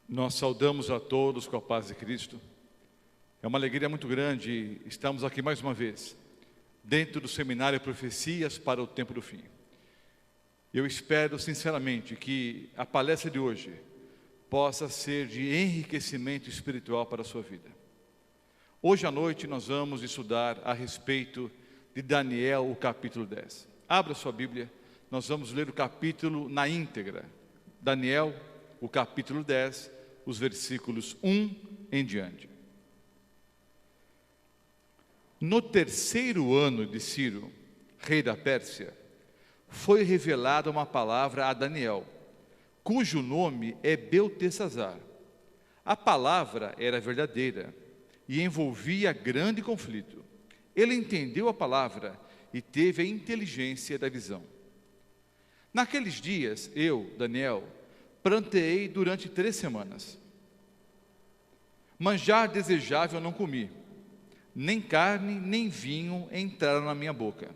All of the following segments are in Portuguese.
Nós saudamos a todos com a paz de Cristo. É uma alegria muito grande estarmos aqui mais uma vez, dentro do seminário Profecias para o Tempo do Fim. Eu espero sinceramente que a palestra de hoje possa ser de enriquecimento espiritual para a sua vida. Hoje à noite nós vamos estudar a respeito de Daniel, o capítulo 10. Abra sua Bíblia, nós vamos ler o capítulo na íntegra. Daniel, o capítulo 10, os versículos 1 em diante. No terceiro ano de Ciro, rei da Pérsia, foi revelada uma palavra a Daniel, cujo nome é Beltesazar. A palavra era verdadeira e envolvia grande conflito. Ele entendeu a palavra e teve a inteligência da visão. Naqueles dias, eu, Daniel, pranteei durante 3 semanas. Manjar desejável não comi, nem carne, nem vinho entraram na minha boca.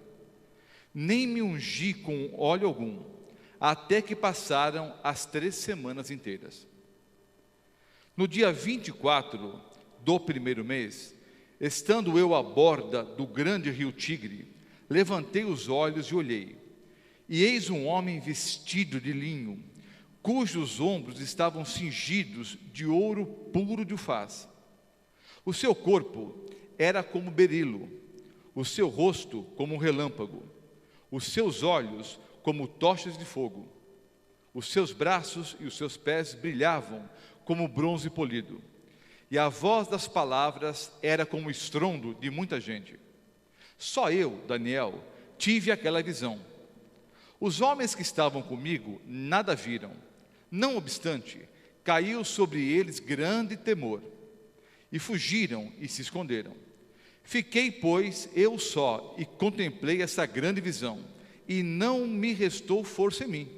Nem me ungi com óleo algum, até que passaram as 3 semanas inteiras. No dia 24 do primeiro mês, estando eu à borda do grande rio Tigre, levantei os olhos e olhei, e eis um homem vestido de linho, cujos ombros estavam cingidos de ouro puro de Ufaz. O seu corpo era como berilo, o seu rosto como um relâmpago, os seus olhos como tochas de fogo, os seus braços e os seus pés brilhavam como bronze polido, e a voz das palavras era como o estrondo de muita gente. Só eu, Daniel, tive aquela visão. Os homens que estavam comigo nada viram. Não obstante, caiu sobre eles grande temor, e fugiram e se esconderam. Fiquei, pois, eu só, e contemplei essa grande visão, e não me restou força em mim.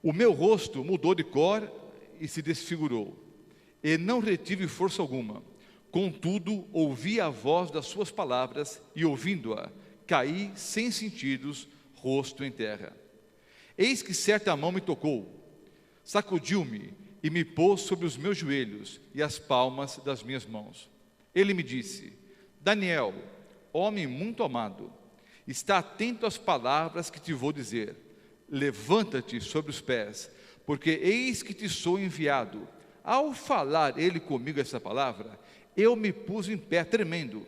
O meu rosto mudou de cor e se desfigurou, e não retive força alguma. Contudo, ouvi a voz das suas palavras, e ouvindo-a, caí sem sentidos, rosto em terra. Eis que certa mão me tocou, sacudiu-me e me pôs sobre os meus joelhos e as palmas das minhas mãos. Ele me disse: Daniel, homem muito amado, está atento às palavras que te vou dizer. Levanta-te sobre os pés, porque eis que te sou enviado. Ao falar ele comigo essa palavra, eu me pus em pé tremendo.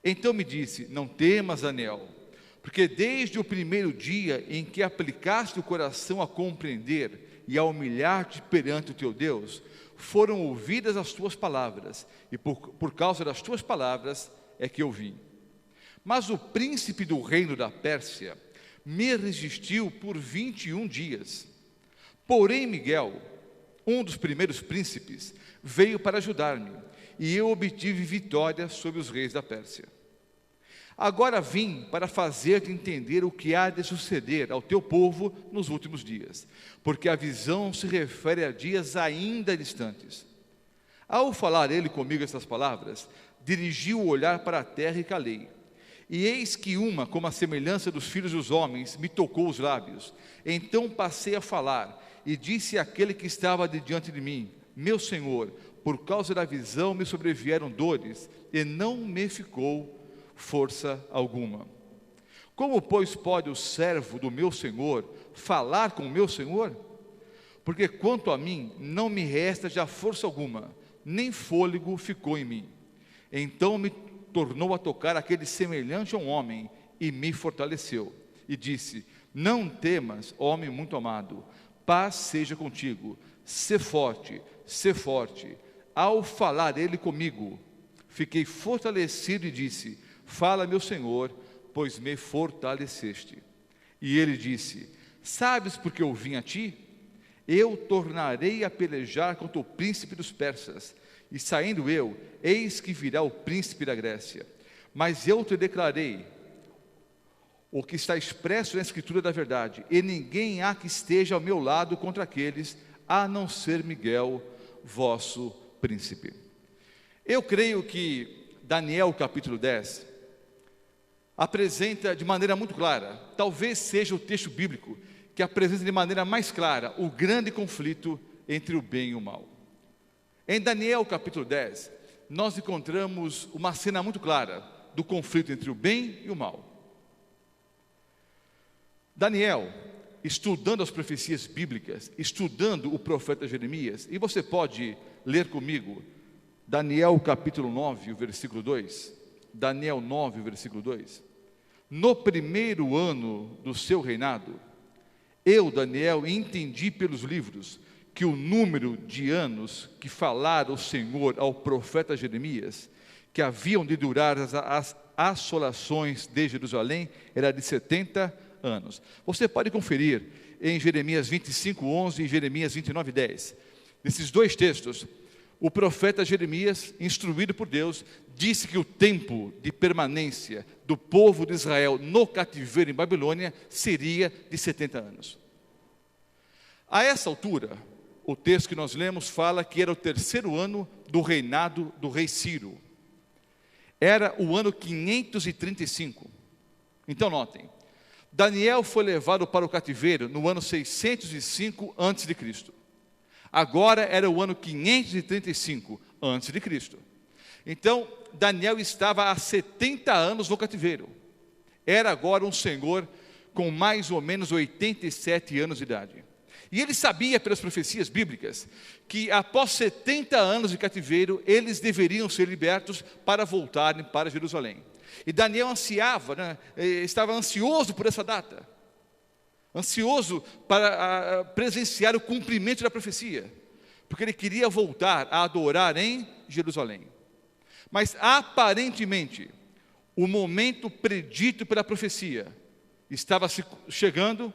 Então me disse: não temas, Daniel, porque desde o primeiro dia em que aplicaste o coração a compreender e a humilhar-te perante o teu Deus, foram ouvidas as tuas palavras, e por causa das tuas palavras é que eu vim. Mas o príncipe do reino da Pérsia me resistiu por 21 dias. Porém Miguel, um dos primeiros príncipes, veio para ajudar-me, e eu obtive vitória sobre os reis da Pérsia. Agora vim para fazer-te entender o que há de suceder ao teu povo nos últimos dias, porque a visão se refere a dias ainda distantes. Ao falar ele comigo essas palavras, dirigi o olhar para a terra e calei. E eis que uma, como a semelhança dos filhos dos homens, me tocou os lábios. Então passei a falar, e disse àquele que estava diante de mim: meu Senhor, por causa da visão me sobrevieram dores, e não me ficou força alguma. Como, pois, pode o servo do meu Senhor falar com o meu Senhor? Porque quanto a mim, não me resta já força alguma, nem fôlego ficou em mim. Então me tornou a tocar aquele semelhante a um homem, e me fortaleceu, e disse: não temas, homem muito amado, paz seja contigo, sê forte, sê forte. Ao falar ele comigo, fiquei fortalecido e disse: fala, meu Senhor, pois me fortaleceste. E ele disse: sabes por que eu vim a ti? Eu tornarei a pelejar contra o príncipe dos persas, e saindo eu, eis que virá o príncipe da Grécia. Mas eu te declarei o que está expresso na escritura da verdade, e ninguém há que esteja ao meu lado contra aqueles, a não ser Miguel, vosso príncipe. Eu creio que Daniel capítulo 10 apresenta de maneira muito clara, talvez seja o texto bíblico que apresenta de maneira mais clara o grande conflito entre o bem e o mal. Em Daniel capítulo 10, nós encontramos uma cena muito clara do conflito entre o bem e o mal. Daniel, estudando as profecias bíblicas, estudando o profeta Jeremias, e você pode ler comigo Daniel capítulo 9, o versículo 2. Daniel 9, o versículo 2. No primeiro ano do seu reinado, eu, Daniel, entendi pelos livros que o número de anos que falara o Senhor ao profeta Jeremias, que haviam de durar as assolações de Jerusalém, era de 70 anos. Você pode conferir em Jeremias 25, 11 e Jeremias 29, 10. Nesses dois textos, o profeta Jeremias, instruído por Deus, disse que o tempo de permanência do povo de Israel no cativeiro em Babilônia seria de 70 anos. A essa altura, o texto que nós lemos fala que era o terceiro ano do reinado do rei Ciro. Era o ano 535. Então notem, Daniel foi levado para o cativeiro no ano 605 a.C. Agora era o ano 535 a.C. Então, Daniel estava há 70 anos no cativeiro. Era agora um senhor com mais ou menos 87 anos de idade. E ele sabia pelas profecias bíblicas que após 70 anos de cativeiro, eles deveriam ser libertos para voltarem para Jerusalém. E Daniel ansiava, estava ansioso por essa data. Ansioso para presenciar o cumprimento da profecia. Porque ele queria voltar a adorar em Jerusalém. Mas aparentemente, o momento predito pela profecia estava chegando,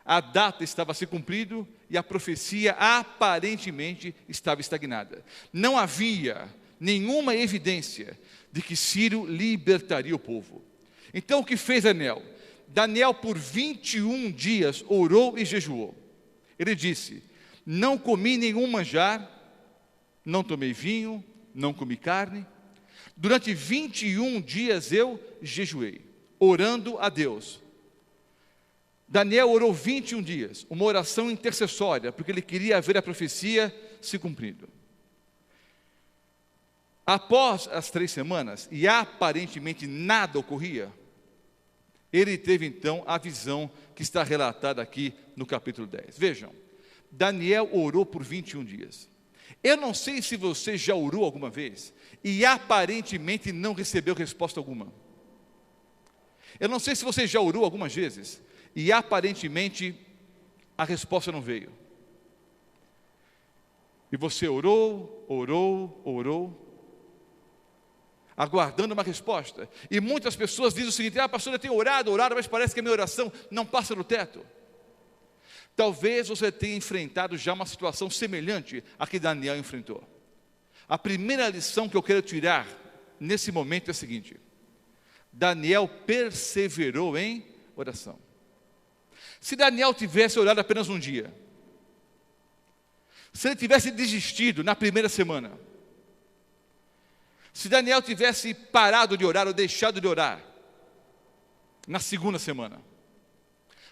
a data estava se cumprindo e a profecia aparentemente estava estagnada. Não havia nenhuma evidência de que Ciro libertaria o povo. Então o que fez Daniel? Daniel por 21 dias orou e jejuou. Ele disse: não comi nenhum manjar, não tomei vinho, não comi carne. Durante 21 dias eu jejuei, orando a Deus. Daniel orou 21 dias, uma oração intercessória, porque ele queria ver a profecia se cumprindo. Após as 3 semanas, e aparentemente nada ocorria, ele teve então a visão que está relatada aqui no capítulo 10. Vejam, Daniel orou por 21 dias. Eu não sei se você já orou alguma vez, e aparentemente não recebeu resposta alguma. Eu não sei se você já orou algumas vezes, e aparentemente a resposta não veio. E você orou, aguardando uma resposta. E muitas pessoas dizem o seguinte: pastor, eu tenho orado, mas parece que a minha oração não passa no teto. Talvez você tenha enfrentado já uma situação semelhante à que Daniel enfrentou. A primeira lição que eu quero tirar nesse momento é a seguinte: Daniel perseverou em oração. Se Daniel tivesse orado apenas um dia, se ele tivesse desistido na primeira semana, se Daniel tivesse parado de orar ou deixado de orar na segunda semana,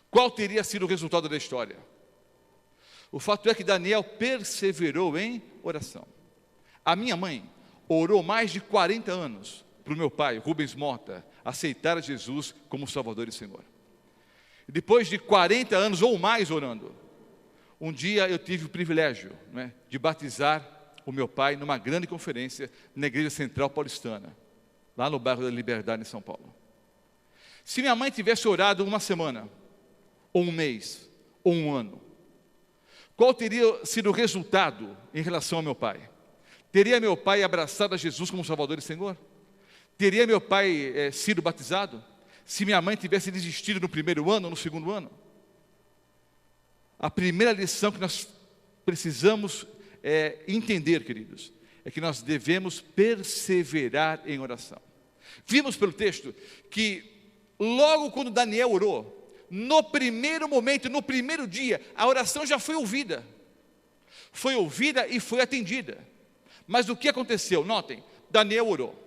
qual teria sido o resultado da história? O fato é que Daniel perseverou em oração. A minha mãe orou mais de 40 anos para o meu pai, Rubens Mota, aceitar Jesus como Salvador e Senhor. Depois de 40 anos ou mais orando, um dia eu tive o privilégio de batizar o meu pai numa grande conferência na Igreja Central Paulistana, lá no bairro da Liberdade, em São Paulo. Se minha mãe tivesse orado uma semana, ou um mês, ou um ano, qual teria sido o resultado em relação ao meu pai? Teria meu pai abraçado a Jesus como Salvador e Senhor? Teria meu pai sido batizado? Se minha mãe tivesse desistido no primeiro ano ou no segundo ano? A primeira lição que nós precisamos entender, queridos, é que nós devemos perseverar em oração. Vimos pelo texto que logo quando Daniel orou, no primeiro momento, no primeiro dia, a oração já foi ouvida. Foi ouvida e foi atendida. Mas o que aconteceu? Notem, Daniel orou.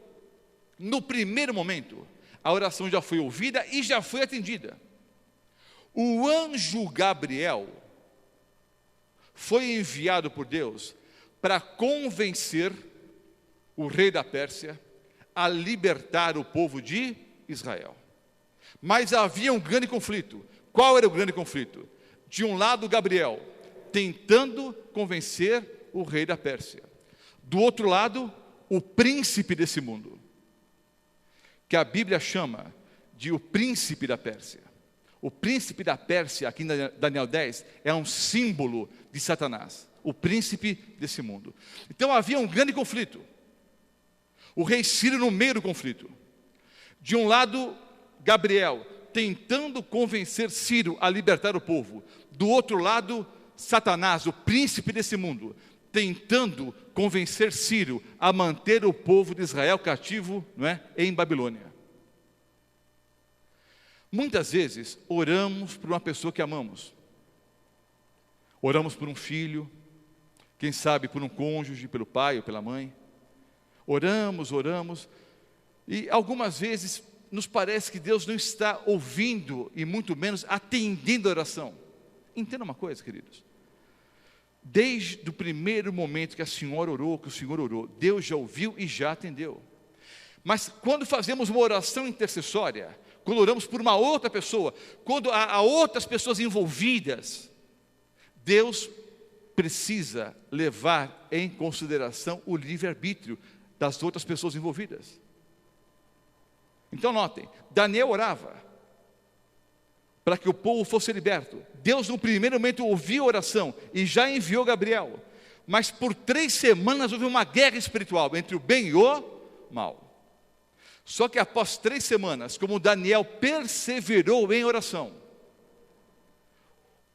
No primeiro momento, a oração já foi ouvida e já foi atendida. O anjo Gabriel foi enviado por Deus para convencer o rei da Pérsia a libertar o povo de Israel. Mas havia um grande conflito. Qual era o grande conflito? De um lado, Gabriel, tentando convencer o rei da Pérsia. Do outro lado, o príncipe desse mundo, que a Bíblia chama de o príncipe da Pérsia. O príncipe da Pérsia, aqui em Daniel 10, é um símbolo de Satanás, o príncipe desse mundo. Então havia um grande conflito. O rei Ciro no meio do conflito. De um lado, Gabriel, tentando convencer Ciro a libertar o povo. Do outro lado, Satanás, o príncipe desse mundo, tentando convencer Ciro a manter o povo de Israel cativo, não é, em Babilônia. Muitas vezes oramos por uma pessoa que amamos. Oramos por um filho, quem sabe por um cônjuge, pelo pai ou pela mãe. Oramos, e algumas vezes nos parece que Deus não está ouvindo e muito menos atendendo a oração. Entenda uma coisa, queridos. Desde o primeiro momento que a senhora orou, que o Senhor orou, Deus já ouviu e já atendeu. Mas quando fazemos uma oração intercessória, quando oramos por uma outra pessoa, quando há outras pessoas envolvidas, Deus precisa levar em consideração o livre-arbítrio das outras pessoas envolvidas. Então notem, Daniel orava para que o povo fosse liberto. Deus no primeiro momento ouviu a oração e já enviou Gabriel. Mas por 3 semanas houve uma guerra espiritual entre o bem e o mal. Só que após 3 semanas, como Daniel perseverou em oração,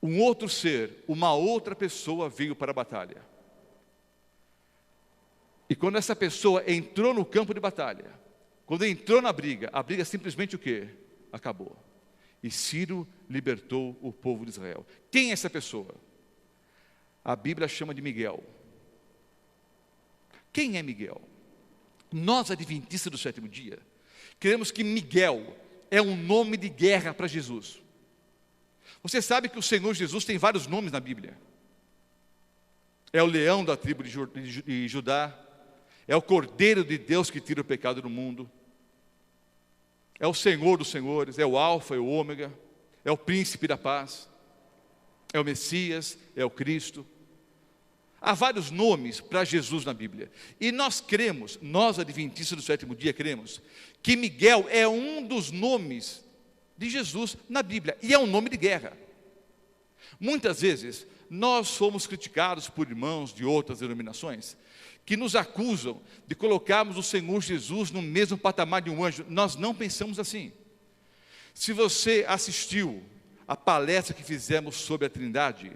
um outro ser, uma outra pessoa veio para a batalha. E quando essa pessoa entrou no campo de batalha, quando entrou na briga, a briga simplesmente o quê? Acabou. E Ciro libertou o povo de Israel. Quem é essa pessoa? A Bíblia chama de Miguel. Quem é Miguel? Nós, adventistas do 7º dia, queremos que Miguel é um nome de guerra para Jesus. Você sabe que o Senhor Jesus tem vários nomes na Bíblia. É o leão da tribo de Judá, é o Cordeiro de Deus que tira o pecado do mundo, é o Senhor dos senhores, é o Alfa e o Ômega, é o Príncipe da paz, é o Messias, é o Cristo. Há vários nomes para Jesus na Bíblia. E nós cremos, nós adventistas do 7º dia cremos, que Miguel é um dos nomes de Jesus na Bíblia, e é um nome de guerra. Muitas vezes, nós somos criticados por irmãos de outras denominações, que nos acusam de colocarmos o Senhor Jesus no mesmo patamar de um anjo. Nós não pensamos assim. Se você assistiu a palestra que fizemos sobre a Trindade,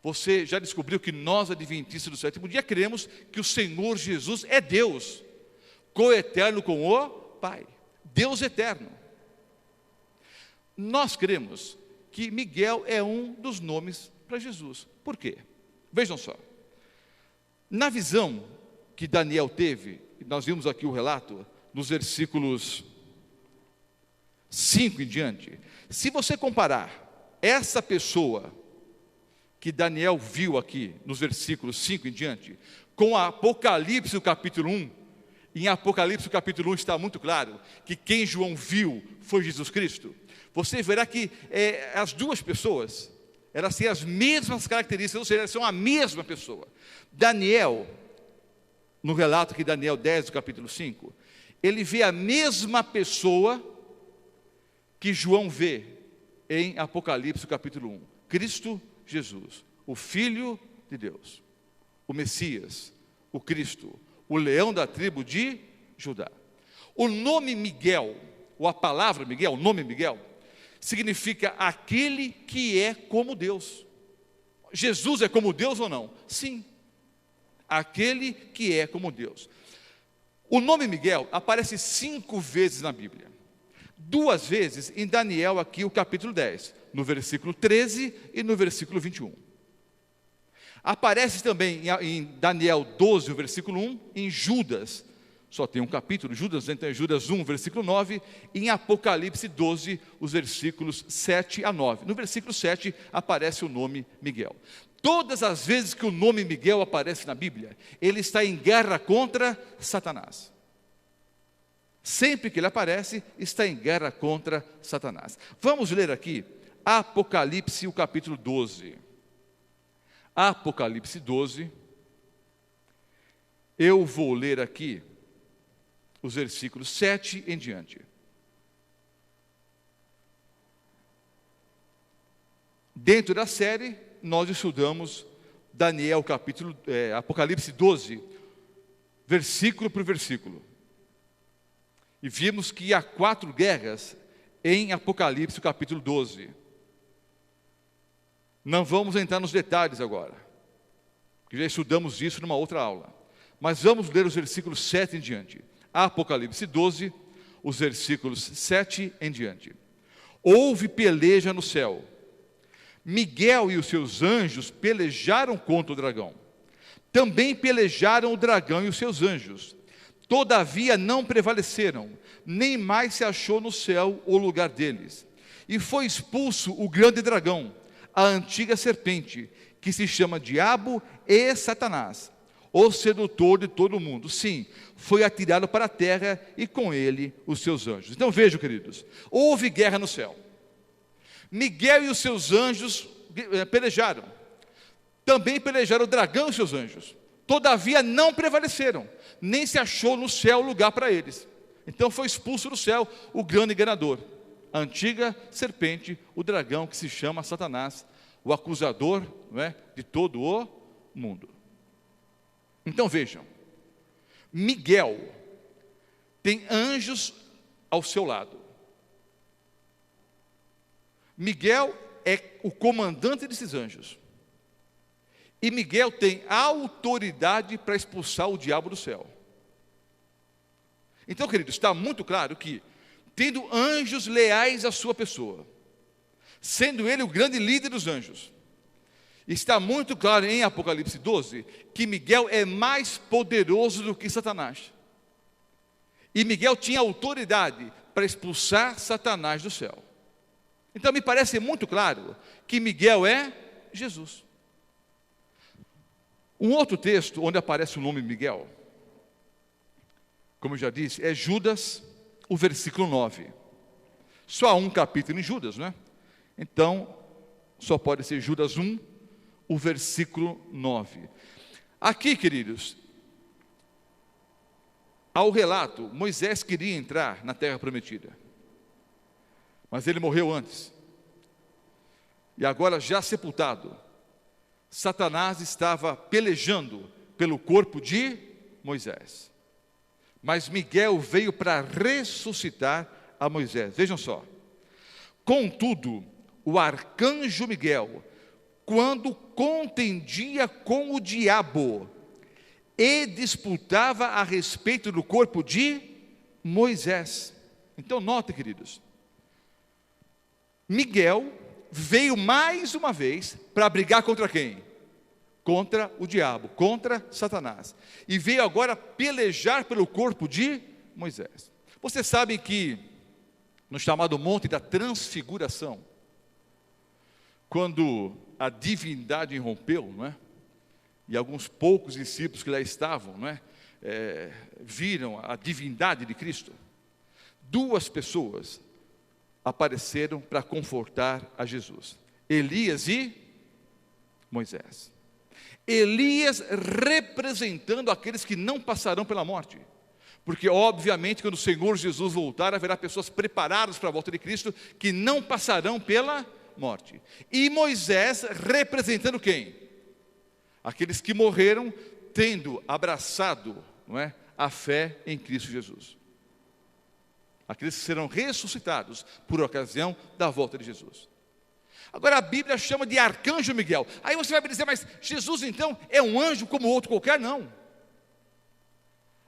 você já descobriu que nós, adventistas do 7º dia, cremos que o Senhor Jesus é Deus, coeterno com o Pai, Deus eterno. Nós cremos que Miguel é um dos nomes para Jesus. Por quê? Vejam só. Na visão que Daniel teve, nós vimos aqui o relato, nos versículos 5 em diante. Se você comparar essa pessoa que Daniel viu aqui, nos versículos 5 em diante, com Apocalipse, o capítulo 1, em Apocalipse, o capítulo 1 está muito claro, que quem João viu foi Jesus Cristo. Você verá que as duas pessoas, elas têm as mesmas características, ou seja, elas são a mesma pessoa. Daniel, no relato aqui, Daniel 10, do capítulo 5, ele vê a mesma pessoa que João vê em Apocalipse, capítulo 1. Cristo Jesus, o Filho de Deus, o Messias, o Cristo, o leão da tribo de Judá. O nome Miguel, ou a palavra Miguel, o nome Miguel, significa aquele que é como Deus. Jesus é como Deus ou não? Sim, aquele que é como Deus. O nome Miguel aparece 5 vezes na Bíblia. 2 vezes em Daniel, aqui o capítulo 10, no versículo 13 e no versículo 21. Aparece também em Daniel 12, o versículo 1, em Judas, só tem um capítulo, Judas, então é Judas 1, versículo 9, e em Apocalipse 12, os versículos 7 a 9. No versículo 7 aparece o nome Miguel. todas as vezes que o nome Miguel aparece na Bíblia, ele está em guerra contra Satanás. Sempre que ele aparece, está em guerra contra Satanás. Vamos ler aqui Apocalipse, o capítulo 12. Apocalipse 12. Eu vou ler aqui os versículos 7 em diante. Dentro da série, nós estudamos Daniel, Apocalipse 12, versículo por versículo. E vimos que há 4 guerras em Apocalipse, capítulo 12. Não vamos entrar nos detalhes agora, porque já estudamos isso numa outra aula. Mas vamos ler os versículos 7 em diante. Apocalipse 12, os versículos 7 em diante. Houve peleja no céu. Miguel e os seus anjos pelejaram contra o dragão. Também pelejaram o dragão e os seus anjos. Todavia não prevaleceram, nem mais se achou no céu o lugar deles. E foi expulso o grande dragão, a antiga serpente, que se chama Diabo e Satanás, o sedutor de todo o mundo. Sim, foi atirado para a terra e com ele os seus anjos. Então vejam, queridos, houve guerra no céu. Miguel e os seus anjos pelejaram. Também pelejaram o dragão e os seus anjos. Todavia não prevaleceram, nem se achou no céu lugar para eles. Então foi expulso do céu o grande enganador, a antiga serpente, o dragão que se chama Satanás, o acusador, não é, de todo o mundo. Então vejam, Miguel tem anjos ao seu lado. Miguel é o comandante desses anjos. E Miguel tem autoridade para expulsar o diabo do céu. Então, queridos, está muito claro que, tendo anjos leais à sua pessoa, sendo ele o grande líder dos anjos, está muito claro em Apocalipse 12, que Miguel é mais poderoso do que Satanás. E Miguel tinha autoridade para expulsar Satanás do céu. Então me parece muito claro que Miguel é Jesus. Um outro texto onde aparece o nome Miguel, como eu já disse, é Judas, o versículo 9. Só há um capítulo em Judas, não é? Então, só pode ser Judas 1, o versículo 9. Aqui, queridos, ao relato, Moisés queria entrar na terra prometida, mas ele morreu antes. E agora, já sepultado, Satanás estava pelejando pelo corpo de Moisés. Mas Miguel veio para ressuscitar a Moisés. Vejam só. Contudo, o arcanjo Miguel, quando contendia com o diabo e disputava a respeito do corpo de Moisés. Então, note, queridos, Miguel veio mais uma vez para brigar contra quem? Contra o diabo, contra Satanás. E veio agora pelejar pelo corpo de Moisés. Vocês sabem que no chamado Monte da Transfiguração, quando a divindade irrompeu, não é? E alguns poucos discípulos que lá estavam, não é? Viram a divindade de Cristo, 2 pessoas apareceram para confortar a Jesus: Elias e Moisés. Elias representando aqueles que não passarão pela morte, porque obviamente quando o Senhor Jesus voltar, haverá pessoas preparadas para a volta de Cristo, que não passarão pela morte. E Moisés representando quem? Aqueles que morreram tendo abraçado, não é, a fé em Cristo Jesus. Aqueles que serão ressuscitados por ocasião da volta de Jesus. Agora a Bíblia chama de arcanjo Miguel. Aí você vai me dizer, mas Jesus então é um anjo como outro qualquer? Não.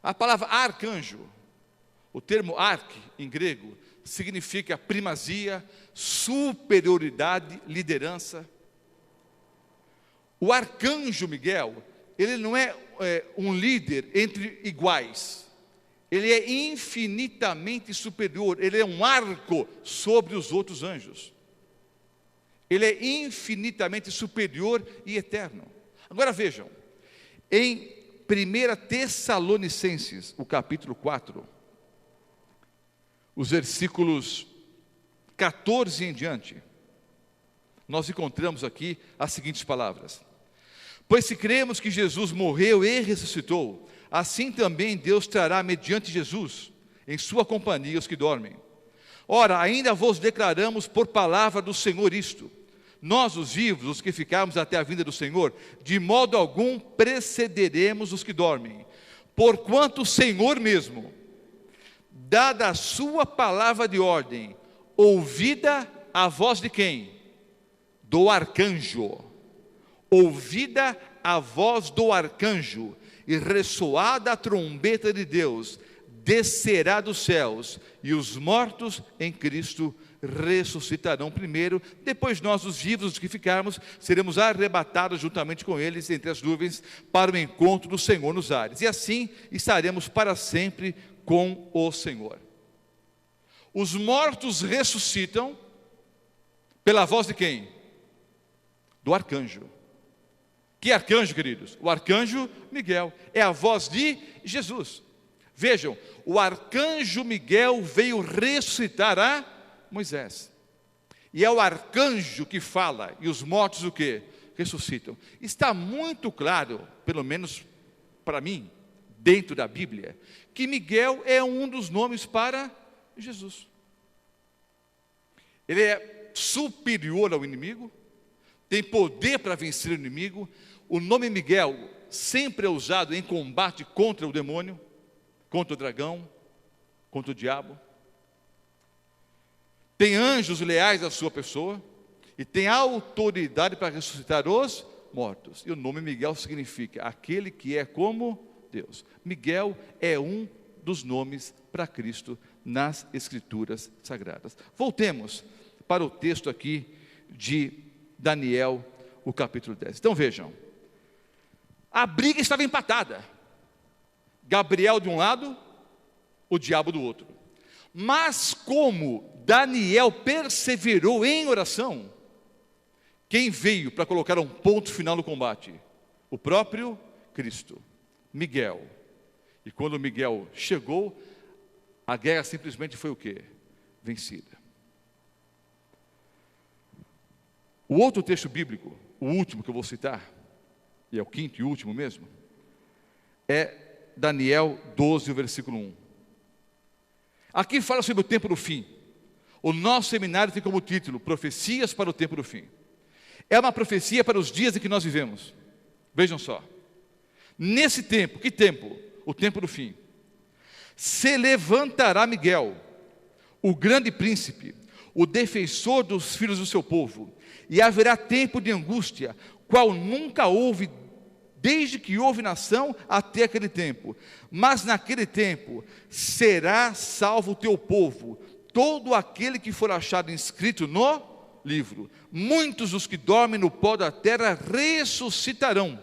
A palavra arcanjo, o termo arc em grego, significa primazia, superioridade, liderança. O arcanjo Miguel, ele não é um líder entre iguais. Ele é infinitamente superior, ele é um arco sobre os outros anjos. Ele é infinitamente superior e eterno. Agora vejam, em 1 Tessalonicenses, o capítulo 4, os versículos 14 em diante, nós encontramos aqui as seguintes palavras: pois se cremos que Jesus morreu e ressuscitou, assim também Deus trará mediante Jesus em sua companhia os que dormem. Ora, ainda vos declaramos por palavra do Senhor isto: nós, os vivos, os que ficarmos até a vinda do Senhor, de modo algum precederemos os que dormem. Porquanto o Senhor mesmo, dada a sua palavra de ordem, ouvida a voz de quem? Do arcanjo. Ouvida a voz do arcanjo e ressoada a trombeta de Deus, descerá dos céus, e os mortos em Cristo ressuscitarão primeiro. Depois nós, os vivos, os que ficarmos, seremos arrebatados juntamente com eles entre as nuvens para o encontro do Senhor nos ares, e assim estaremos para sempre com o Senhor. Os mortos ressuscitam pela voz de quem? Do arcanjo. Que arcanjo, queridos? O arcanjo Miguel. É a voz de Jesus. Vejam, o arcanjo Miguel veio ressuscitar a Moisés. E é o arcanjo que fala, e os mortos o quê? Ressuscitam. Está muito claro, pelo menos para mim, dentro da Bíblia, que Miguel é um dos nomes para Jesus. Ele é superior ao inimigo, tem poder para vencer o inimigo. O nome Miguel sempre é usado em combate contra o demônio, contra o dragão, contra o diabo. Tem anjos leais à sua pessoa e tem autoridade para ressuscitar os mortos. E o nome Miguel significa aquele que é como Deus. Miguel é um dos nomes para Cristo nas Escrituras Sagradas. Voltemos para o texto aqui de Daniel, o capítulo 10. Então vejam, a briga estava empatada. Gabriel de um lado, o diabo do outro. Mas como Daniel perseverou em oração, quem veio para colocar um ponto final no combate? O próprio Cristo, Miguel. E quando Miguel chegou, a guerra simplesmente foi o quê? Vencida. O outro texto bíblico, o último que eu vou citar, e é o quinto e último mesmo, é Daniel 12, versículo 1. Aqui fala sobre o tempo do fim. O nosso seminário tem como título Profecias para o tempo do fim. É uma profecia para os dias em que nós vivemos. Vejam só. Nesse tempo, que tempo? O tempo do fim. Se levantará Miguel, o grande príncipe, o defensor dos filhos do seu povo, e haverá tempo de angústia, qual nunca houve, desde que houve nação até aquele tempo. Mas naquele tempo será salvo o teu povo, todo aquele que for achado inscrito no livro. Muitos dos que dormem no pó da terra ressuscitarão,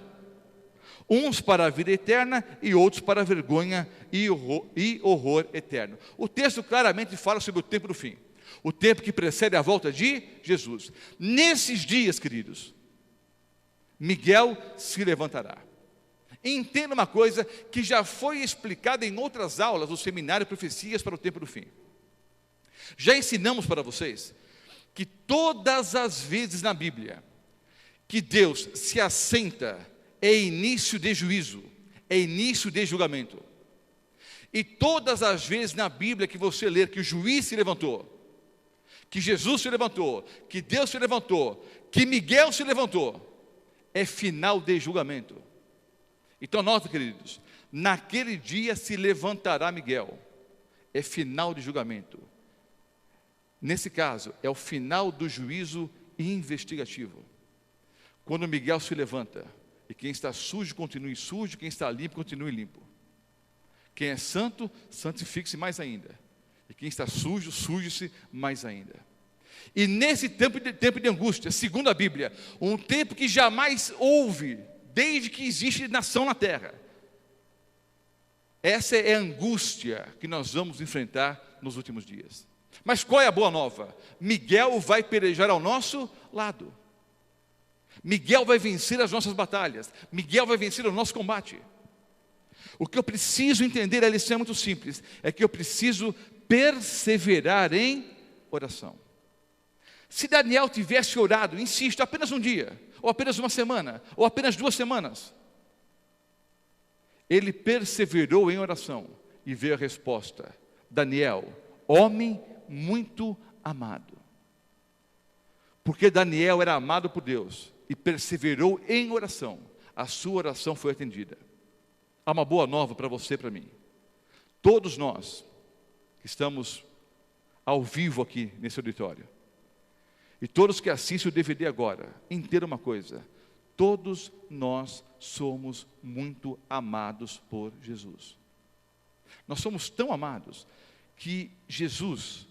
uns para a vida eterna e outros para a vergonha e horror eterno. O texto claramente fala sobre o tempo do fim, o tempo que precede a volta de Jesus. Nesses dias, queridos, Miguel se levantará. Entenda uma coisa que já foi explicada em outras aulas do seminário Profecias para o tempo do fim. Já ensinamos para vocês que todas as vezes na Bíblia que Deus se assenta é início de juízo, é início de julgamento. E todas as vezes na Bíblia que você ler que o juiz se levantou, que Jesus se levantou, que Deus se levantou, que Miguel se levantou, é final de julgamento. Então nota, queridos, naquele dia se levantará Miguel, é final de julgamento. Nesse caso, é o final do juízo investigativo. Quando Miguel se levanta, e quem está sujo continue sujo, quem está limpo continue limpo. Quem é santo, santifique-se mais ainda. E quem está sujo, suje-se mais ainda. E nesse tempo de angústia, segundo a Bíblia, um tempo que jamais houve, desde que existe nação na terra. Essa é a angústia que nós vamos enfrentar nos últimos dias. Mas qual é a boa nova? Miguel vai pelejar ao nosso lado. Miguel vai vencer as nossas batalhas. Miguel vai vencer o nosso combate. O que eu preciso entender, a lição é muito simples, é que eu preciso perseverar em oração. Se Daniel tivesse orado, insisto, apenas um dia, ou apenas uma semana, ou apenas 2 semanas, ele perseverou em oração e veio a resposta: Daniel, homem muito amado. Porque Daniel era amado por Deus e perseverou em oração, a sua oração foi atendida. Há uma boa nova para você e para mim. Todos nós que estamos ao vivo aqui nesse auditório, e todos que assistem o DVD agora, entendam uma coisa: todos nós somos muito amados por Jesus. Nós somos tão amados que Jesus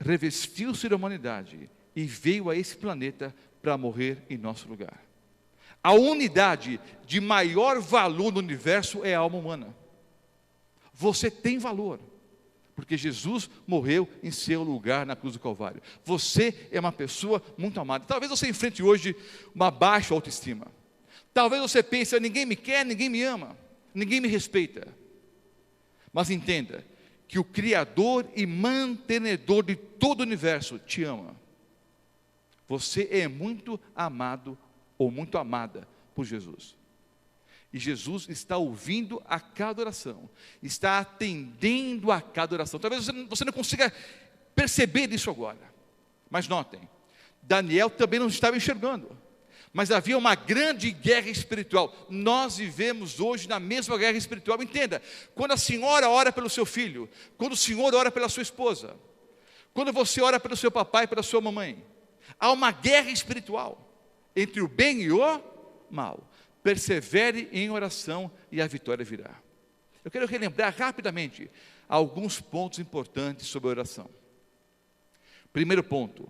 revestiu-se da humanidade e veio a esse planeta para morrer em nosso lugar. A unidade de maior valor no universo é a alma humana. Você tem valor, porque Jesus morreu em seu lugar na cruz do Calvário. Você é uma pessoa muito amada. Talvez você enfrente hoje uma baixa autoestima. Talvez você pense: ninguém me quer, ninguém me ama, ninguém me respeita. Mas entenda que o Criador e mantenedor de todo o universo te ama. Você é muito amado ou muito amada por Jesus. E Jesus está ouvindo a cada oração, está atendendo a cada oração. Talvez você não consiga perceber isso agora, mas notem, Daniel também não estava enxergando, mas havia uma grande guerra espiritual. Nós vivemos hoje na mesma guerra espiritual. Entenda, quando a senhora ora pelo seu filho, quando o senhor ora pela sua esposa, quando você ora pelo seu papai, pela sua mamãe, há uma guerra espiritual entre o bem e o mal. Persevere em oração e a vitória virá. Eu quero relembrar rapidamente alguns pontos importantes sobre a oração. Primeiro ponto: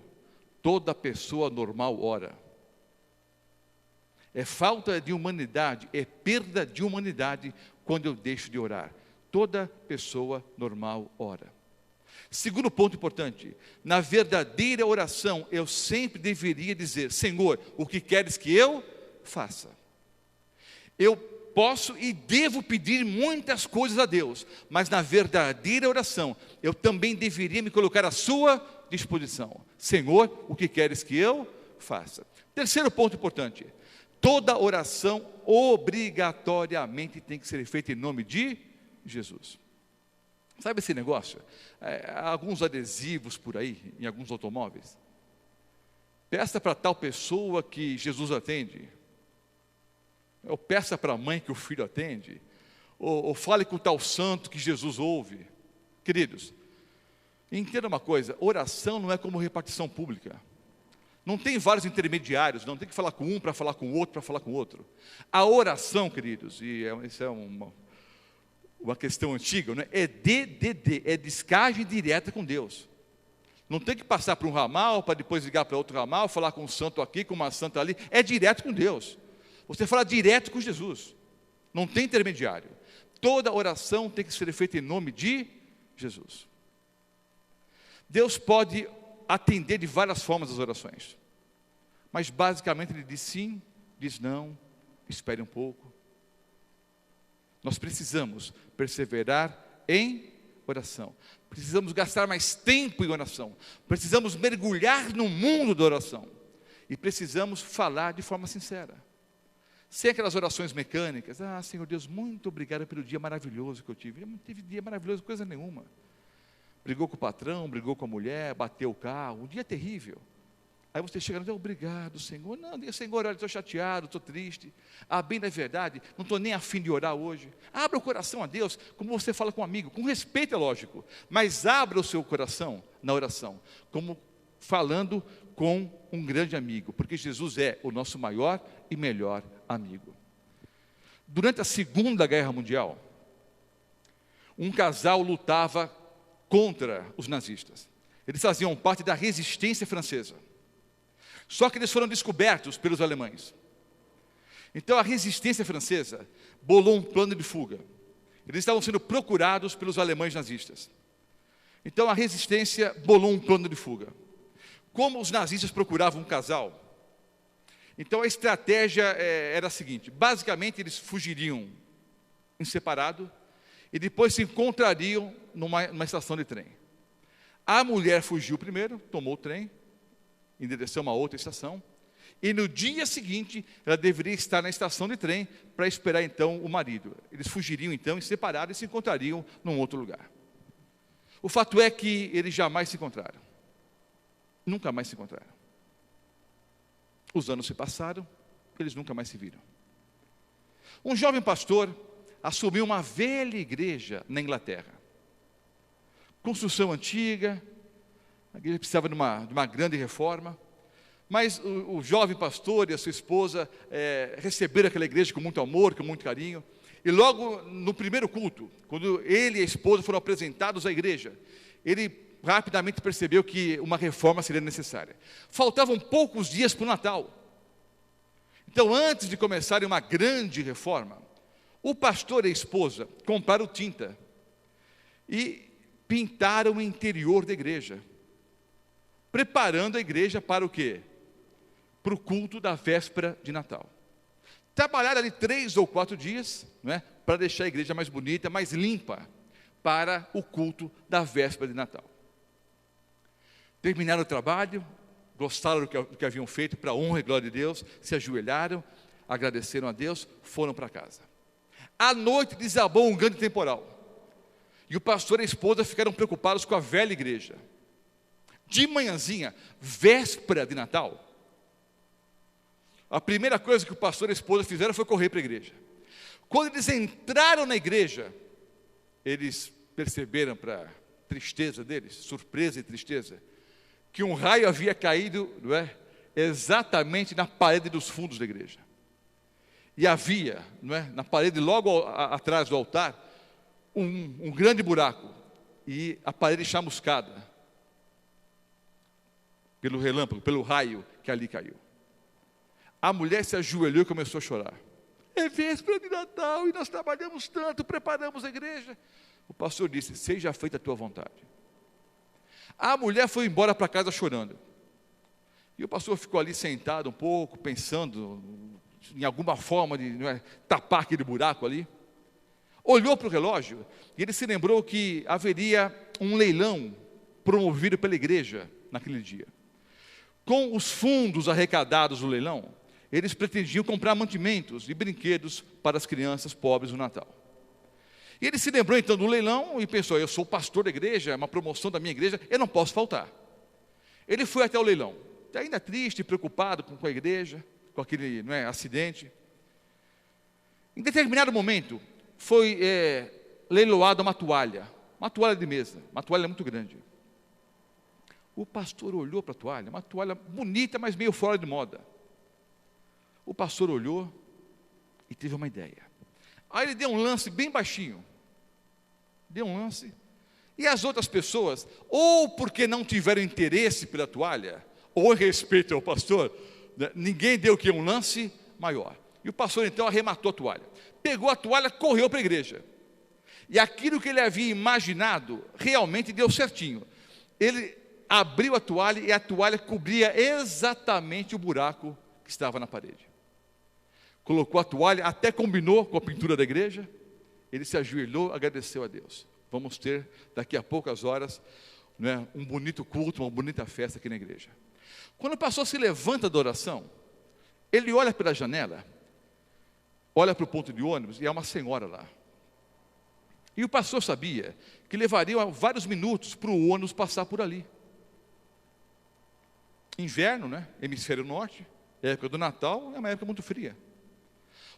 toda pessoa normal ora. É falta de humanidade, é perda de humanidade quando eu deixo de orar. Toda pessoa normal ora. Segundo ponto importante: na verdadeira oração eu sempre deveria dizer: Senhor, o que queres que eu faça? Eu posso e devo pedir muitas coisas a Deus, mas na verdadeira oração eu também deveria me colocar à sua disposição. Senhor, o que queres que eu faça? Terceiro ponto importante: toda oração obrigatoriamente tem que ser feita em nome de Jesus. Sabe esse negócio? Alguns adesivos por aí, em alguns automóveis. Peça para tal pessoa que Jesus atende. Ou peça para a mãe que o filho atende. Ou fale com tal santo que Jesus ouve. Queridos, entenda uma coisa: oração não é como repartição pública. Não tem vários intermediários, não tem que falar com um para falar com o outro, para falar com o outro. A oração, queridos, e isso é uma questão antiga, né? É DDD, é descagem direta com Deus. Não tem que passar por um ramal, para depois ligar para outro ramal, falar com um santo aqui, com uma santa ali. É direto com Deus. Você fala direto com Jesus. Não tem intermediário. Toda oração tem que ser feita em nome de Jesus. Deus pode atender de várias formas as orações, mas basicamente Ele diz sim, diz não, espere um pouco. Nós precisamos perseverar em oração, precisamos gastar mais tempo em oração, precisamos mergulhar no mundo da oração, e precisamos falar de forma sincera, sem aquelas orações mecânicas. Senhor Deus, muito obrigado pelo dia maravilhoso que eu tive. Eu não tive dia maravilhoso, coisa nenhuma. Brigou com o patrão, brigou com a mulher, bateu o carro, um dia terrível. Aí você chega e diz: obrigado, Senhor. Não, diga: Senhor, olha, estou chateado, estou triste. Bem da verdade, não estou nem afim de orar hoje. Abra o coração a Deus, como você fala com um amigo, com respeito, é lógico, mas abra o seu coração na oração, como falando com um grande amigo, porque Jesus é o nosso maior e melhor amigo. Durante a Segunda Guerra Mundial, um casal lutava contra os nazistas. Eles faziam parte da resistência francesa. Só que eles foram descobertos pelos alemães. Então a resistência francesa bolou um plano de fuga. Eles estavam sendo procurados pelos alemães nazistas. Então a resistência bolou um plano de fuga. Como os nazistas procuravam um casal, então a estratégia era a seguinte: basicamente eles fugiriam em separado e depois se encontrariam numa estação de trem. A mulher fugiu primeiro, tomou o trem em direção a uma outra estação, e no dia seguinte ela deveria estar na estação de trem para esperar então o marido. Eles fugiriam então em separado e se encontrariam num outro lugar. O fato é que eles jamais se encontraram. Nunca mais se encontraram. Os anos se passaram, eles nunca mais se viram. Um jovem pastor assumiu uma velha igreja na Inglaterra. Construção antiga, a igreja precisava de uma grande reforma, mas o jovem pastor e a sua esposa receberam aquela igreja com muito amor, com muito carinho, e logo no primeiro culto, quando ele e a esposa foram apresentados à igreja, ele rapidamente percebeu que uma reforma seria necessária. Faltavam poucos dias para o Natal. Então, antes de começarem uma grande reforma, o pastor e a esposa compraram tinta e pintaram o interior da igreja, preparando a igreja para o quê? Para o culto da véspera de Natal. Trabalharam ali 3 ou 4 dias, não é? Para deixar a igreja mais bonita, mais limpa, para o culto da véspera de Natal. Terminaram o trabalho, gostaram do que haviam feito, para a honra e glória de Deus, se ajoelharam, agradeceram a Deus, foram para casa. À noite desabou um grande temporal, e o pastor e a esposa ficaram preocupados com a velha igreja. De manhãzinha, véspera de Natal, a primeira coisa que o pastor e a esposa fizeram foi correr para a igreja. Quando eles entraram na igreja, eles perceberam, para tristeza deles, surpresa e tristeza, que um raio havia caído, não é, exatamente na parede dos fundos da igreja. E havia, não é, na parede logo atrás do altar, um grande buraco, e a parede chamuscada, pelo relâmpago, pelo raio que ali caiu. A mulher se ajoelhou e começou a chorar. É véspera de Natal e nós trabalhamos tanto, preparamos a igreja. O pastor disse: seja feita a tua vontade. A mulher foi embora para casa chorando. E o pastor ficou ali sentado um pouco, pensando em alguma forma de tapar aquele buraco ali. Olhou para o relógio e ele se lembrou que haveria um leilão promovido pela igreja naquele dia. Com os fundos arrecadados do leilão, eles pretendiam comprar mantimentos e brinquedos para as crianças pobres no Natal. E ele se lembrou então do leilão e pensou: eu sou pastor da igreja, é uma promoção da minha igreja, eu não posso faltar. Ele foi até o leilão, ainda triste, preocupado com a igreja, com aquele acidente. Em determinado momento, foi leiloada uma toalha de mesa, uma toalha muito grande. O pastor olhou para a toalha, uma toalha bonita, mas meio fora de moda. O pastor olhou e teve uma ideia. Aí ele deu um lance bem baixinho. E as outras pessoas, ou porque não tiveram interesse pela toalha, ou em respeito ao pastor, ninguém deu um lance maior. E o pastor então arrematou a toalha. Pegou a toalha, correu para a igreja. E aquilo que ele havia imaginado, realmente deu certinho. Ele abriu a toalha e a toalha cobria exatamente o buraco que estava na parede. Colocou a toalha, até combinou com a pintura da igreja. Ele se ajoelhou, agradeceu a Deus. Vamos ter daqui a poucas horas um bonito culto, uma bonita festa aqui na igreja. Quando o pastor se levanta da oração, ele olha pela janela, olha para o ponto de ônibus e há uma senhora lá. E o pastor sabia que levaria vários minutos para o ônibus passar por ali. Inverno, hemisfério norte, época do Natal, é uma época muito fria.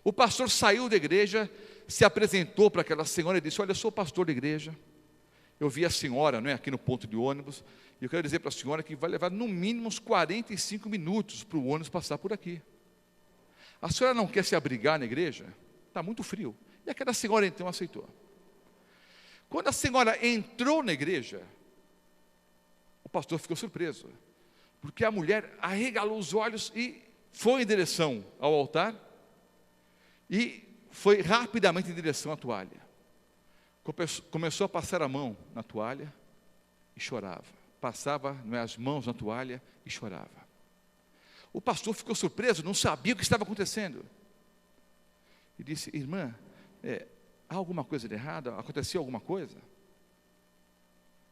O pastor saiu da igreja, se apresentou para aquela senhora e disse: olha, eu sou pastor da igreja, eu vi a senhora aqui no ponto de ônibus, e eu quero dizer para a senhora que vai levar no mínimo uns 45 minutos para o ônibus passar por aqui. A senhora não quer se abrigar na igreja? Está muito frio. E aquela senhora então aceitou. Quando a senhora entrou na igreja, o pastor ficou surpreso, porque a mulher arregalou os olhos e foi em direção ao altar, e foi rapidamente em direção à toalha. Começou a passar a mão na toalha, e chorava. Passava, não é, as mãos na toalha e chorava. O pastor ficou surpreso, não sabia o que estava acontecendo. E disse: irmã, há alguma coisa de errada? Aconteceu alguma coisa?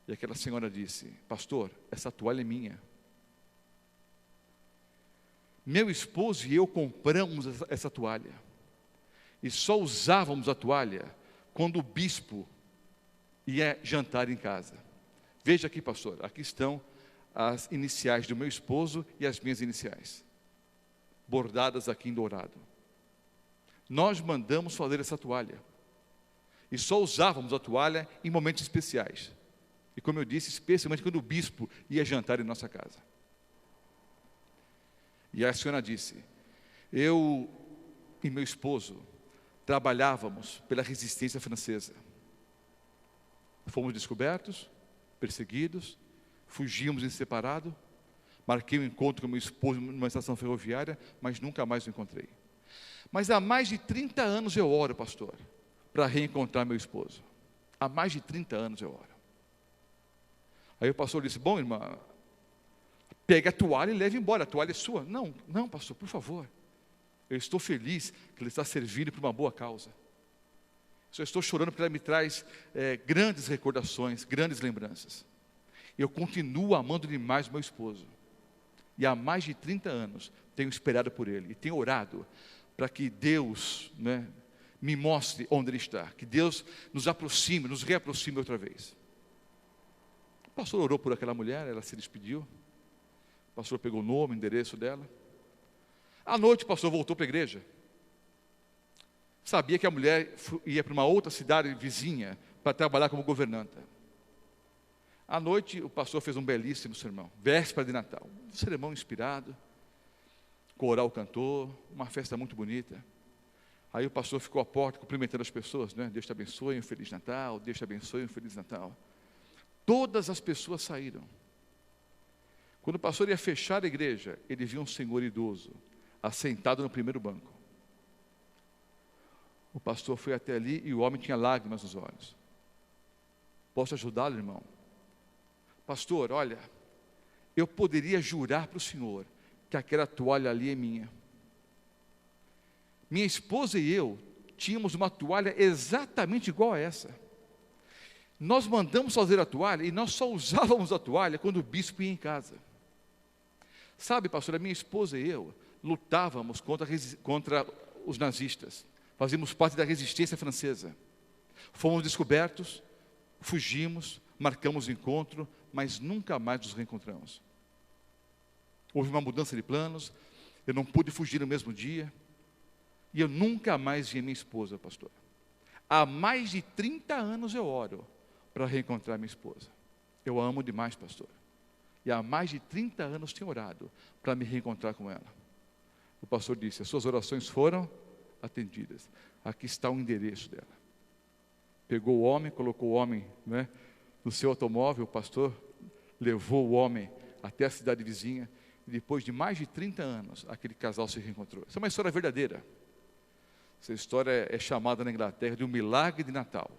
E aquela senhora disse: pastor, essa toalha é minha. Meu esposo e eu compramos essa toalha. E só usávamos a toalha quando o bispo ia jantar em casa. Veja aqui, pastor, aqui estão as iniciais do meu esposo e as minhas iniciais, bordadas aqui em dourado. Nós mandamos fazer essa toalha. E só usávamos a toalha em momentos especiais. E como eu disse, especialmente quando o bispo ia jantar em nossa casa. E a senhora disse: eu e meu esposo trabalhávamos pela resistência francesa. Fomos descobertos, perseguidos, fugimos em separado, marquei um encontro com meu esposo numa estação ferroviária, mas nunca mais o encontrei. Mas há mais de 30 anos eu oro, pastor, para reencontrar meu esposo. Há mais de 30 anos eu oro. Aí o pastor disse: bom, irmã, pegue a toalha e leve embora, a toalha é sua. Não, não, pastor, por favor. Eu estou feliz que ele está servindo para uma boa causa. Só estou chorando porque ela me traz grandes recordações, grandes lembranças. Eu continuo amando demais meu esposo. E há mais de 30 anos tenho esperado por ele. E tenho orado para que Deus, né, me mostre onde ele está. Que Deus nos aproxime, nos reaproxime outra vez. O pastor orou por aquela mulher, ela se despediu. O pastor pegou o nome, o endereço dela. À noite o pastor voltou para a igreja. Sabia que a mulher ia para uma outra cidade vizinha para trabalhar como governanta. À noite o pastor fez um belíssimo sermão, véspera de Natal. Um sermão inspirado, coral cantou, uma festa muito bonita. Aí o pastor ficou à porta cumprimentando as pessoas, né? Deus te abençoe, um Feliz Natal, Deus te abençoe, um Feliz Natal. Todas as pessoas saíram. Quando o pastor ia fechar a igreja, ele viu um senhor idoso, assentado no primeiro banco. O pastor foi até ali e o homem tinha lágrimas nos olhos. Posso ajudá-lo, irmão? Pastor, olha, eu poderia jurar para o senhor que aquela toalha ali é minha. Minha esposa e eu tínhamos uma toalha exatamente igual a essa. Nós mandamos fazer a toalha e nós só usávamos a toalha quando o bispo ia em casa. Sabe, pastor, a minha esposa e eu lutávamos contra os nazistas. Fazíamos parte da resistência francesa. Fomos descobertos, fugimos, marcamos o encontro, mas nunca mais nos reencontramos. Houve uma mudança de planos, eu não pude fugir no mesmo dia, e eu nunca mais vi minha esposa, pastor. Há mais de 30 anos eu oro para reencontrar minha esposa. Eu a amo demais, pastor. E há mais de 30 anos tenho orado para me reencontrar com ela. O pastor disse: as suas orações foram atendidas. Aqui está o endereço dela. Pegou o homem, colocou o homem, né, no seu automóvel. O pastor levou o homem até a cidade vizinha. E depois de mais de 30 anos, aquele casal se reencontrou. Essa é uma história verdadeira. Essa história é chamada na Inglaterra de um milagre de Natal.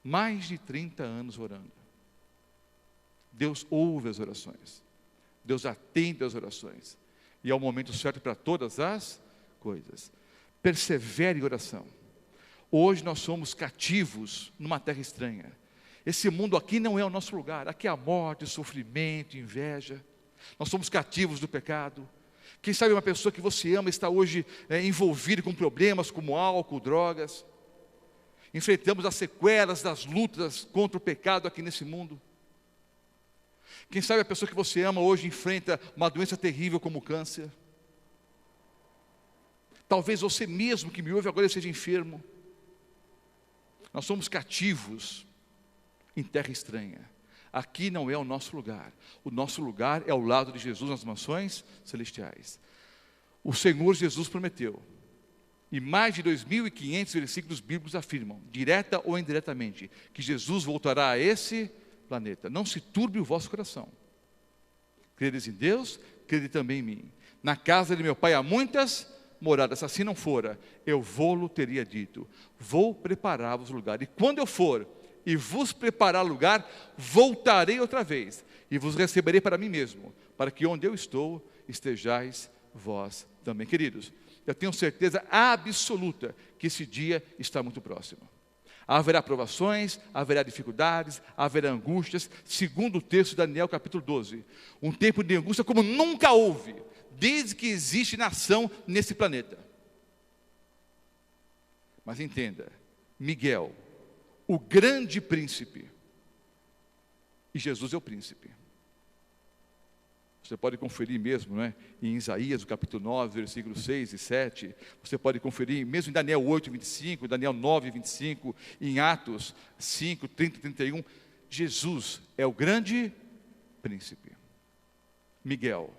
Mais de 30 anos orando. Deus ouve as orações. Deus atende às orações. E é o momento certo para todas as coisas. Persevere em oração. Hoje nós somos cativos numa terra estranha. Esse mundo aqui não é o nosso lugar. Aqui há morte, sofrimento, inveja. Nós somos cativos do pecado. Quem sabe uma pessoa que você ama está hoje envolvida com problemas como álcool, drogas. Enfrentamos as sequelas das lutas contra o pecado aqui nesse mundo. Quem sabe a pessoa que você ama hoje enfrenta uma doença terrível como o câncer. Talvez você mesmo que me ouve agora seja enfermo. Nós somos cativos em terra estranha. Aqui não é o nosso lugar. O nosso lugar é ao lado de Jesus nas mansões celestiais. O Senhor Jesus prometeu. E mais de 2.500 versículos bíblicos afirmam, direta ou indiretamente, que Jesus voltará a esse planeta. Não se turbe o vosso coração. Credes em Deus, crede também em mim. Na casa de meu pai há muitas moradas. Se assim não fora, eu vou-lo teria dito. Vou preparar-vos lugar. E quando eu for, e vos preparar lugar, voltarei outra vez, e vos receberei para mim mesmo, para que onde eu estou, estejais vós também. Queridos, eu tenho certeza absoluta que esse dia está muito próximo. Haverá provações, haverá dificuldades, haverá angústias, segundo o texto de Daniel capítulo 12. Um tempo de angústia como nunca houve, desde que existe nação nesse planeta. Mas entenda, Miguel, o grande príncipe, e Jesus é o príncipe. Você pode conferir mesmo, né, em Isaías, o capítulo 9, versículos 6 e 7. Você pode conferir mesmo em Daniel 8, 25, Daniel 9, 25, em Atos 5, 30 e 31. Jesus é o grande príncipe. Miguel,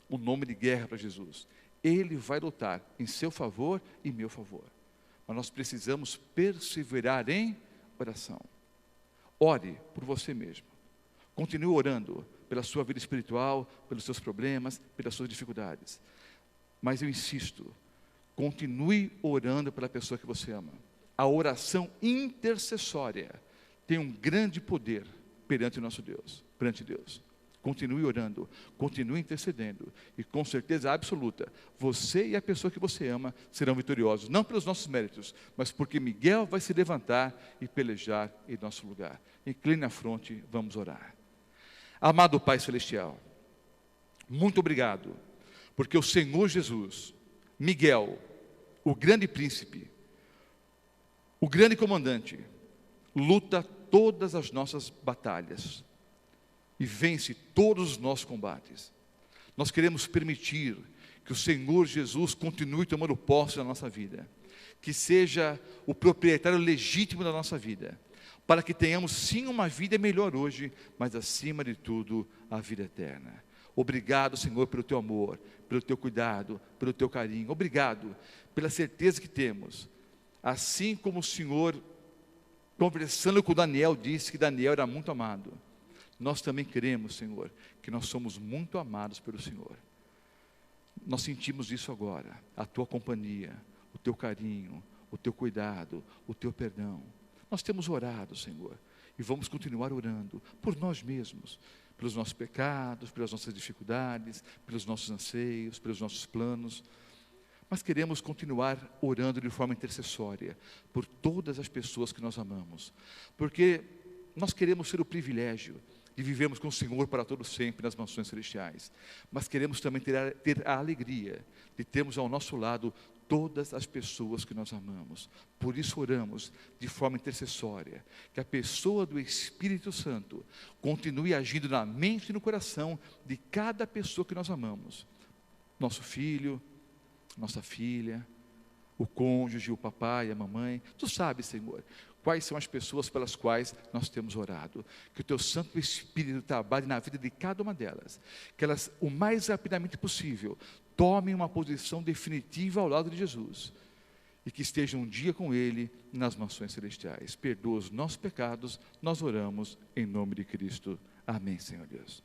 o nome de guerra para Jesus. Ele vai lutar em seu favor e meu favor. Mas nós precisamos perseverar em oração. Ore por você mesmo. Continue orando pela sua vida espiritual, pelos seus problemas, pelas suas dificuldades. Mas eu insisto, continue orando pela pessoa que você ama. A oração intercessória tem um grande poder perante o nosso Deus, perante Deus. Continue orando, continue intercedendo, e com certeza absoluta, você e a pessoa que você ama serão vitoriosos, não pelos nossos méritos, mas porque Miguel vai se levantar e pelejar em nosso lugar. Incline a fronte, vamos orar. Amado Pai Celestial, muito obrigado, porque o Senhor Jesus, Miguel, o grande príncipe, o grande comandante, luta todas as nossas batalhas e vence todos os nossos combates. Nós queremos permitir que o Senhor Jesus continue tomando posse da nossa vida, que seja o proprietário legítimo da nossa vida, para que tenhamos sim uma vida melhor hoje, mas acima de tudo, a vida eterna. Obrigado, Senhor, pelo Teu amor, pelo Teu cuidado, pelo Teu carinho. Obrigado pela certeza que temos. Assim como o Senhor, conversando com Daniel, disse que Daniel era muito amado, nós também queremos, Senhor, que nós somos muito amados pelo Senhor. Nós sentimos isso agora, a Tua companhia, o Teu carinho, o Teu cuidado, o Teu perdão. Nós temos orado, Senhor, e vamos continuar orando por nós mesmos, pelos nossos pecados, pelas nossas dificuldades, pelos nossos anseios, pelos nossos planos. Mas queremos continuar orando de forma intercessória por todas as pessoas que nós amamos, porque nós queremos ter o privilégio de vivermos com o Senhor para todo sempre nas mansões celestiais, mas queremos também ter a alegria de termos ao nosso lado todas as pessoas que nós amamos. Por isso oramos de forma intercessória, que a pessoa do Espírito Santo continue agindo na mente e no coração de cada pessoa que nós amamos. Nosso filho, nossa filha, o cônjuge, o papai, a mamãe. Tu sabes, Senhor, quais são as pessoas pelas quais nós temos orado. Que o Teu Santo Espírito trabalhe na vida de cada uma delas, que elas, o mais rapidamente possível, tomem uma posição definitiva ao lado de Jesus, e que estejam um dia com Ele nas mansões celestiais. Perdoa os nossos pecados, nós oramos em nome de Cristo. Amém, Senhor Deus.